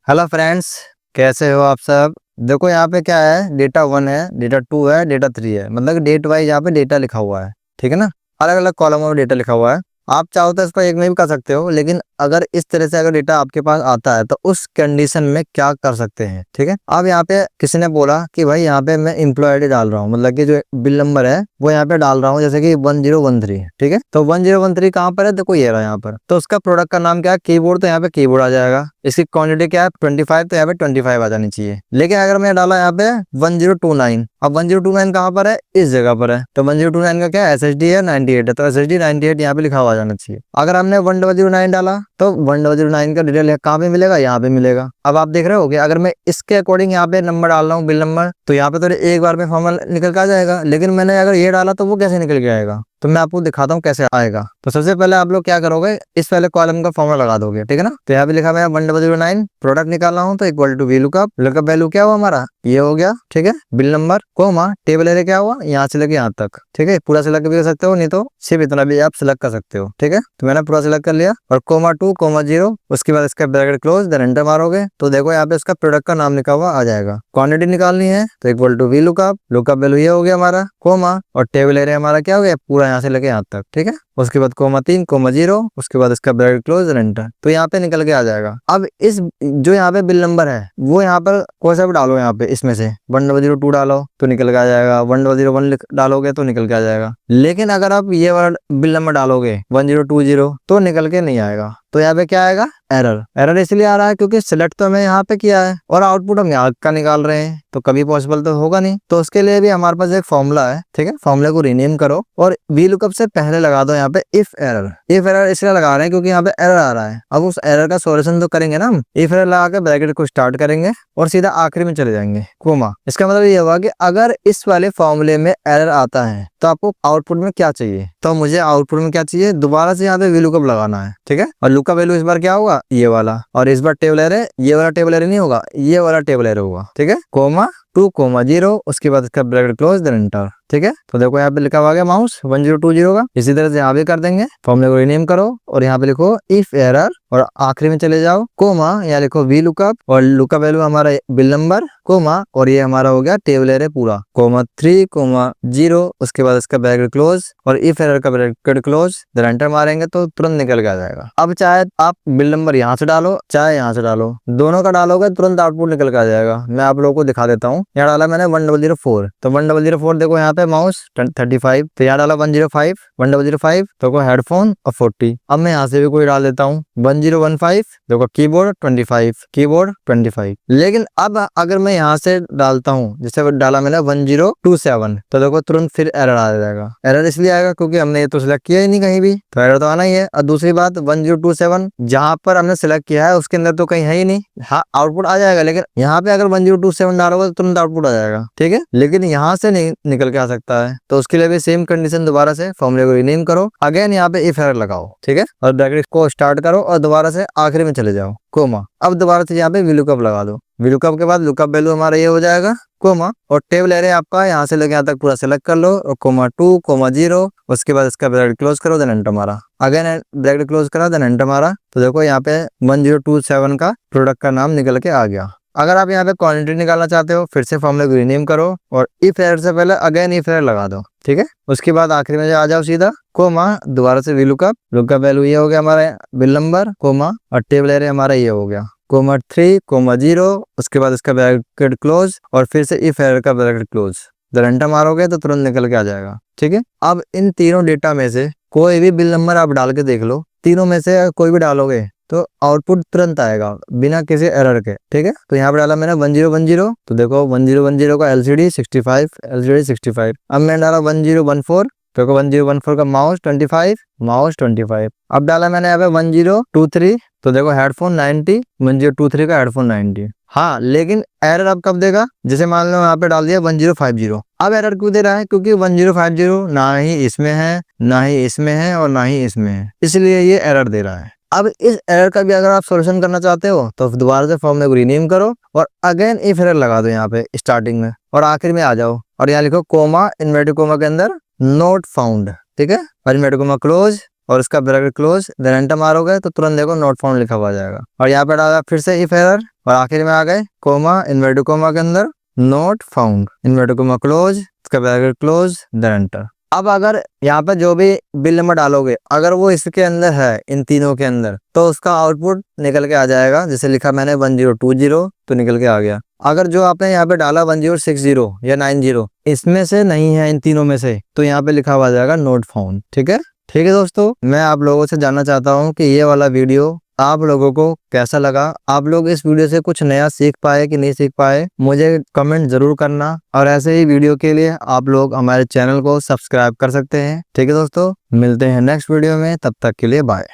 Hello friends, कैसे हो आप सब। देखो यहाँ पे क्या है, डेटा 1 है, डेटा 2 है, डेटा 3 है। मतलब डेट वाइज यहाँ पे डेटा लिखा हुआ है, ठीक है ना। अलग अलग कॉलमों में डेटा लिखा हुआ है। आप चाहो तो इसको एक में भी कर सकते हो, लेकिन अगर इस तरह से अगर डेटा आपके पास आता है तो उस कंडीशन में क्या कर सकते हैं, ठीक है। अब यहाँ पे किसी ने बोला कि भाई यहाँ पे मैं एम्प्लॉय आईडी डाल रहा हूँ, मतलब कि जो बिल नंबर है वो यहाँ पे डाल रहा हूँ, जैसे कि 1013, ठीक है। तो 1013 कहाँ पर है, देखो ये रहा यहाँ पर। तो उसका प्रोडक्ट का नाम क्या है, कीबोर्ड, तो यहाँ पे कीबोर्ड आ जाएगा। इसकी क्वांटिटी क्या है 25, तो यहाँ पे 25 आ जानी चाहिए। लेकिन अगर मैं डाला यहाँ पे 1029, अब 1029 कहाँ पर है, इस जगह पर है। तो 1029 का क्या है, SSD है 98 है, तो SSD 98 यहाँ पे लिखा हुआ जाना चाहिए। अगर हमने 1009 डाला तो 1009 का डिटेल कहाँ पे मिलेगा, यहाँ पे मिलेगा। अब आप देख रहे हो कि अगर मैं इसके अकॉर्डिंग यहाँ पे नंबर डाल रहा हूँ, बिल नंबर, तो यहाँ पे तो एक बार में फॉर्मूला निकल के आ जाएगा। लेकिन मैंने अगर ये डाला तो वो कैसे निकल के आएगा, तो मैं आपको दिखाता हूँ कैसे आएगा। तो सबसे पहले आप लोग क्या करोगे, इस पहले कॉलम का फॉर्मूला लगा दोगे, ठीक है ना। तो यहाँ पे लिखा हुआ है 1009, प्रोडक्ट निकालना हूँ तो equal to VLOOKUP। Lookup value क्या हुआ हमारा, ये हो गया, ठीक है। Bill number comma table area क्या हुआ, यहाँ से लेके यहाँ तक, ठीक है। पूरा सिलेक्ट भी कर सकते हो, नहीं तो सिर्फ इतना भी आप सिलेक्ट कर सकते हो, ठीक है। तो मैंने पूरा सिलेक्ट कर लिया और कोमा 2 कोमा 0, उसके बाद इसका ब्रैकेट क्लोज, देन एंटर मारोगे तो देखो यहाँ पे इसका प्रोडक्ट का नाम लिखा हुआ आ जाएगा। क्वांटिटी निकालनी है तो equal to VLOOKUP, lookup value ये हो गया हमारा कोमा, और टेबल एरिया हमारा क्या हो गया, पूरा यहाँ से लेके यहाँ तक, ठीक है। उसके बाद कोमा 3 कोमा 0, उसके बाद इसका ब्रैकेट क्लोज एंड एंटर, तो यहाँ पे निकल के आ जाएगा। अब इस जो यहाँ पे बिल नंबर है वो यहाँ पर कोई सा भी डालो, यहाँ पे इसमें से 1002 डालो तो निकल के आ जाएगा, 1001 डालोगे तो निकल के आ जाएगा। लेकिन अगर आप ये वाला बिल नंबर डालोगे 1020 तो निकल के नहीं आएगा। तो यहाँ पे क्या आएगा, एरर। एरर इसलिए आ रहा है क्योंकि सिलेक्ट तो हमें यहाँ पे किया है और आउटपुट हम यहाँ का निकाल रहे हैं, तो कभी पॉसिबल तो होगा नहीं। तो उसके लिए भी हमारे पास एक फॉर्मूला है, ठीक है। फॉर्मूले को रीनेम करो और VLOOKUP से पहले लगा दो यहाँ पे इफ एरर। इफ एरर इसलिए लगा रहे हैं क्योंकि यहाँ पे एरर आ रहा है। अब उस एरर का सॉल्यूशन तो करेंगे ना हम, इफ एरर लगा के ब्रैकेट को स्टार्ट करेंगे और सीधा आखिरी में चले जाएंगे कोमा। इसका मतलब ये होगा कि अगर इस वाले फॉर्मूले में एरर आता है तो आपको आउटपुट में क्या चाहिए, तो मुझे आउटपुट में क्या चाहिए, दोबारा से यहाँ पे VLOOKUP लगाना है, ठीक है। और लुकअप वैल्यू इस बार क्या होगा, ये वाला, और इस बार टेबल एरे, ये वाला टेबल एरे नहीं होगा, ये वाला टेबल एरे होगा, ठीक है। कोमा 2 कोमा 0, उसके बाद इसका ब्रैकेट क्लोज देन एंटर, ठीक है। तो देखो यहाँ पे लिखा हुआ गया माउस 1020 का। इसी तरह से यहाँ भी कर देंगे, फॉर्मूले को रीनेम करो और यहाँ पे लिखो इफ एरर और आखिरी में चले जाओ कोमा, यहाँ लिखो VLOOKUP और लुकअप वैल्यू हमारा बिल नंबर कोमा, और ये हमारा हो गया टेबल एरे पूरा कोमा 3 कोमा 0, उसके बाद इसका ब्रैकेट क्लोज और इफ एरर का ब्रैकेट क्लोज देन एंटर मारेंगे तो तुरंत निकल के आ जाएगा। अब चाहे आप बिल नंबर यहाँ से डालो चाहे यहाँ से डालो, दोनों का डालोगे तुरंत आउटपुट निकल के आ जाएगा। मैं आप लोगों को दिखा देता हूँ। यहाँ डाला मैंने 1004, तो 1004 देखो यहाँ पे माउस 35, तो यहाँ डाला 105 1005, देखो हेडफोन और 40। अब मैं यहाँ से भी कोई डाल देता हूँ 1015, देखो कीबोर्ड 25, कीबोर्ड 25। लेकिन अब अगर मैं यहाँ से डालता हूँ, जैसे डाला मैंने 1027, तो देखो तुरंत फिर एरर आ जाएगा। एरर इसलिए आएगा क्योंकि हमने ये तो सिलेक्ट किया ही नहीं कहीं भी, तो एरर तो आना ही है। और दूसरी बात 1027 जहाँ पर हमने सिलेक्ट किया है उसके अंदर तो कहीं है ही नहीं। हाँ आउटपुट आ जाएगा, लेकिन यहाँ पे अगर 1027 डालोगे तो तुरंत आउटपुट आ जाएगा, ठीक है। लेकिन यहाँ से नहीं निकल के आ सकता है, तो उसके लिए भी सेम कंडीशन, दोबारा से फॉर्मूले को रीनेम करो, अगेन यहाँ पे इफ एरर लगाओ, ठीक है। और ब्रैकेट को स्टार्ट करो और दोबारा से आखिरी में चले जाओ कोमा। अब दोबारा से यहाँ पे VLOOKUP लगा दो। VLOOKUP के बाद लुकअप वैल्यू हमारा ये हो जाएगा कोमा, और टेबल एरे आपका यहाँ से लेके यहाँ तक पूरा सेलेक्ट कर लो और कोमा 2 कोमा 0, उसके बाद इसका ब्रैकेट क्लोज करो देन एंटर मारा, अगेन ब्रैकेट क्लोज करा देन एंटर मारा, तो देखो यहाँ पे 1027 का प्रोडक्ट का नाम निकल के आ गया। अगर आप यहाँ पे क्वांटिटी निकालना चाहते हो फिर से फॉर्मूले को रीनेम करो और इफ एरर से पहले अगेन इफ एरर लगा दो, ठीक है। उसके बाद आखिरी में आ जाओ सीधा कोमा, दोबारा से VLOOKUP, लुकअप वैल्यू ये हो गया हमारा बिल नंबर कोमा, और टेबल एरे हमारा ये हो गया कोमा 3 कोमा 0, उसके बाद इसका ब्रैकेट क्लोज और फिर से इफ एरर का ब्रैकेट क्लोज, जब एंटर मारोगे तो तुरंत निकल के आ जाएगा, ठीक है। अब इन तीनों डेटा में से कोई भी बिल नंबर आप डाल के देख लो, तीनों में से कोई भी डालोगे तो आउटपुट तुरंत आएगा बिना किसी एरर के, ठीक है। तो यहाँ पे डाला मैंने 1010, तो देखो 1010 का LCD 65, LCD 65। अब मैंने डाला 1014, देखो 1014 का माउस 25, माउस 25। अब डाला मैंने यहाँ पे 1023, तो देखो हेडफोन 90, 1023 का हेडफोन 90। हाँ लेकिन एरर अब कब देगा, जैसे मान लो यहाँ पे डाल दिया 1050, अब एरर क्यों दे रहा है, क्योंकि 1050 ना ही इसमें है ना ही इसमें है और ना ही इसमें है, इसलिए ये एरर दे रहा है। अब इस एरर का भी अगर आप सॉल्यूशन करना चाहते हो तो दोबारा से फॉर्मूले को रीनेम करो और अगेन इफ एरर लगा दो यहाँ पे स्टार्टिंग में और आखिर में आ जाओ और यहाँ लिखो कोमा, इन्वर्टेड कोमा के अंदर नॉट फाउंड, ठीक है। और इन्वर्टेड कोमा क्लोज और इसका ब्रैकेट क्लोज, देन एंटर मारोगे तो तुरंत देखो नॉट फाउंड लिखा हुआ आ जाएगा। और यहाँ पे डाला फिर से इफ एरर और आखिर में आ गए कोमा, इन्वर्टेड कोमा के अंदर not found, inverted coma close, इसका ब्रैकेट क्लोज, देन एंटर। अब अगर यहाँ पे जो भी बिल नंबर डालोगे अगर वो इसके अंदर है, इन तीनों के अंदर, तो उसका आउटपुट निकल के आ जाएगा। जैसे लिखा मैंने 1020 तो निकल के आ गया। अगर जो आपने यहाँ पे डाला 1060 या 90 इसमें से नहीं है, इन तीनों में से, तो यहाँ पे लिखा हुआ जाएगा नॉट फाउंड। ठीक है, ठीक है दोस्तों, मैं आप लोगों से जानना चाहता हूँ कि ये वाला वीडियो आप लोगों को कैसा लगा। आप लोग इस वीडियो से कुछ नया सीख पाए कि नहीं सीख पाए, मुझे कमेंट जरूर करना। और ऐसे ही वीडियो के लिए आप लोग हमारे चैनल को सब्सक्राइब कर सकते हैं। ठीक है दोस्तों, मिलते हैं नेक्स्ट वीडियो में, तब तक के लिए बाय।